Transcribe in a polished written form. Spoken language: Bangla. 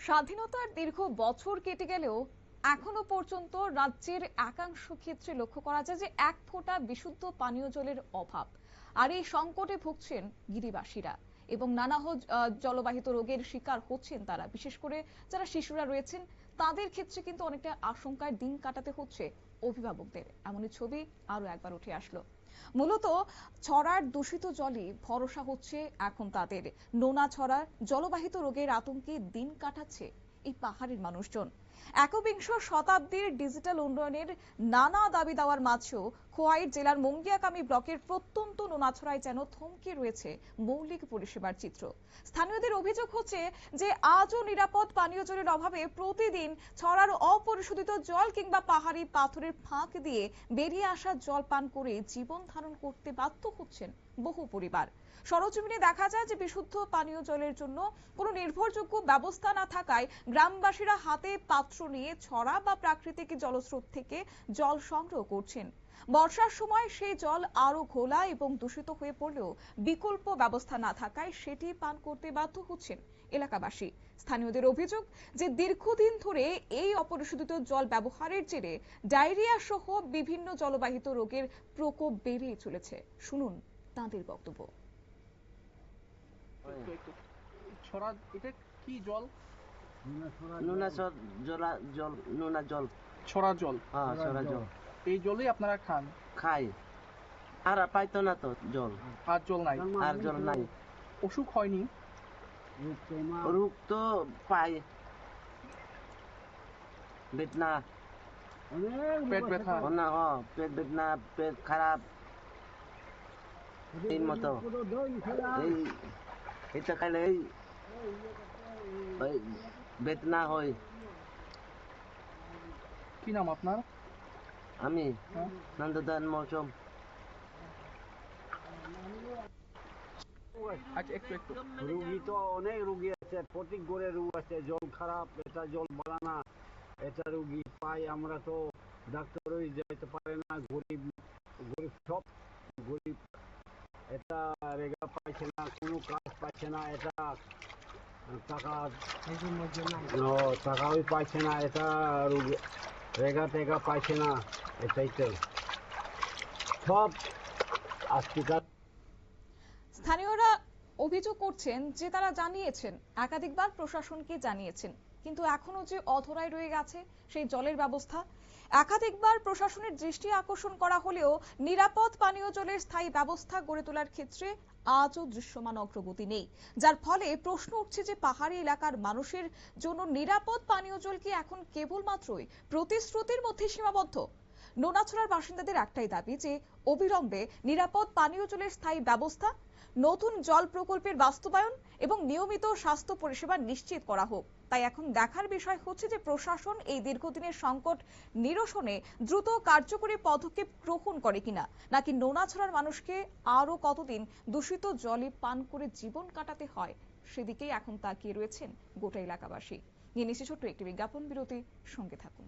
স্বাধীনতার দীর্ঘ বছর কেটে গেলেও এখনো পর্যন্ত রাজ্যের একাংশ ক্ষেত্রে লক্ষ্য করা যায় যে এক ফোঁটা বিশুদ্ধ পানীয় জলের অভাব। আর এই সংকটে ভুগছেন গিরিবাসীরা এবং নানা জলবাহিত রোগের শিকার হচ্ছেন তারা, বিশেষ করে যারা শিশুরা রয়েছেন তাদের ক্ষেত্রে কিন্তু অনেকটা আশঙ্কার দিন কাটাতে হচ্ছে অভিভাবকদের। এমনই ছবি আরো একবার উঠে আসলো। মূলত ছড়ার দূষিত জলে ভরসা হচ্ছে এখন তাদের। নোনা ছড়ার জলবাহিত রোগের আতঙ্কে দিন কাটাচ্ছে এই পাহাড়ের মানুষজন। একবিংশ শতাব্দীর ডিজিটাল উন্নয়নের নানা দাবি দেওয়ার মাঝেও খোয়াই জেলার মঙ্গিয়াকামী ব্লকের প্রত্যন্ত নোনাছড়ায় যেন থমকে রয়েছে মৌলিক পরিষেবার চিত্র। স্থানীয়দের অভিযোগ হচ্ছে যে আজও নিরাপদ পানীয় জলের অভাবে প্রতিদিন ছড়ার অপরিশোধিত জল কিংবা পাহাড়ি পাথরের ফাঁক দিয়ে বেরিয়ে আসা জল পান করে জীবন ধারণ করতে বাধ্য হচ্ছেন বহু পরিবার। সরজমিনে দেখা যায় যে বিশুদ্ধ পানীয় জলের জন্য কোনো নির্ভরযোগ্য ব্যবস্থা না থাকায় গ্রামবাসীরা হাতে পাত্র নিয়ে ছড়া বা প্রাকৃতিক জলস্রোত থেকে জল সংগ্রহ করছেন। বর্ষার সময় সেই জল আরো ঘোলা এবং দূষিত হয়ে পড়লেও বিকল্প ব্যবস্থা না থাকায় সেটি পান করতে বাধ্য হচ্ছেন এলাকাবাসী। স্থানীয়দের অভিযোগ যে দীর্ঘদিন ধরে এই অপরিশোধিত জল ব্যবহারের জেরে ডায়রিয়া সহ বিভিন্ন জলবাহিত রোগের প্রকোপ বেড়েই চলেছে। শুনুন তাঁদের বক্তব্য। ছড়া এটা কি জল? নোনা জল, নোনা জল, ছড়া জল। হ্যাঁ ছড়া জল। এই জলই আপনারা খাই। আর পাইতো না তো জল, আর জল নাই। আর জল নাই। অসুখ হয়নি? রোগ তো পাই, বেদনা, পেট ব্যথা, পেট বেদনা, পেট খারাপ, এই মতো এটা খাইলে বেদনা হয়। কি নাম আপনার? আমি নন্দদান মৌসুম। আচ্ছা, একটু রুগী তো অনেক রুগী আছে, প্রত্যেক ঘরে রোগ আছে, জল খারাপ, এটা জল বাড়ানা, এটা রুগী পাই আমরা তো ডাক্তারই যেতে পারে না, গরিব গরিব সব গরিব, এটা রেগা পাইছে না, কোনো কাজ পাইছে না, এটা টাকাই পাইছে না, এটা রুগী রেগা টেগা পাইছে না, এটাই তো সব আজকাল। স্থানীয়রা অভিযোগ করছেন যে তারা জানিয়েছেন, একাধিকবার প্রশাসনকে জানিয়েছেন, কিন্তু এখনো যে অধরাই রয়ে গেছে সেই জলের ব্যবস্থা। একাধিকবার প্রশাসনের দৃষ্টি আকর্ষণ করা হলেও নিরাপদ পানীয় জলের স্থায়ী ব্যবস্থা গড়ে তোলার ক্ষেত্রে আজও দৃশ্যমান অগ্রগতি নেই, যার ফলে প্রশ্ন উঠছে যে পাহাড়ি এলাকার মানুষের জন্য নিরাপদ পানীয় জল কি এখন কেবলমাত্রই প্রতিশ্রুতির মধ্যে সীমাবদ্ধ? নোনাছড়ার বাসিন্দাদের একটাই দাবি যে অবিলম্বে নিরাপদ পানীয় জলের স্থায়ী ব্যবস্থা, নতুন জল প্রকল্পের বাস্তবায়ন এবং নিয়মিত স্বাস্থ্য পরিষেবা নিশ্চিত করা হোক। তাই এখন দেখার বিষয় হচ্ছে যে প্রশাসন এই দীর্ঘদিনের সংকট নিরসনে দ্রুত কার্যকরী পদক্ষেপ গ্রহণ করে কিনা, নাকি নোনাছড়ার মানুষকে আরো কতদিন দূষিত জলে পান করে জীবন কাটাতে হয় সেদিকেই এখন তাকিয়ে রয়েছেন গোটা এলাকাবাসী। নিয়ে নিচ্ছি ছোট্ট একটি বিজ্ঞাপন বিরতি, সঙ্গে থাকুন।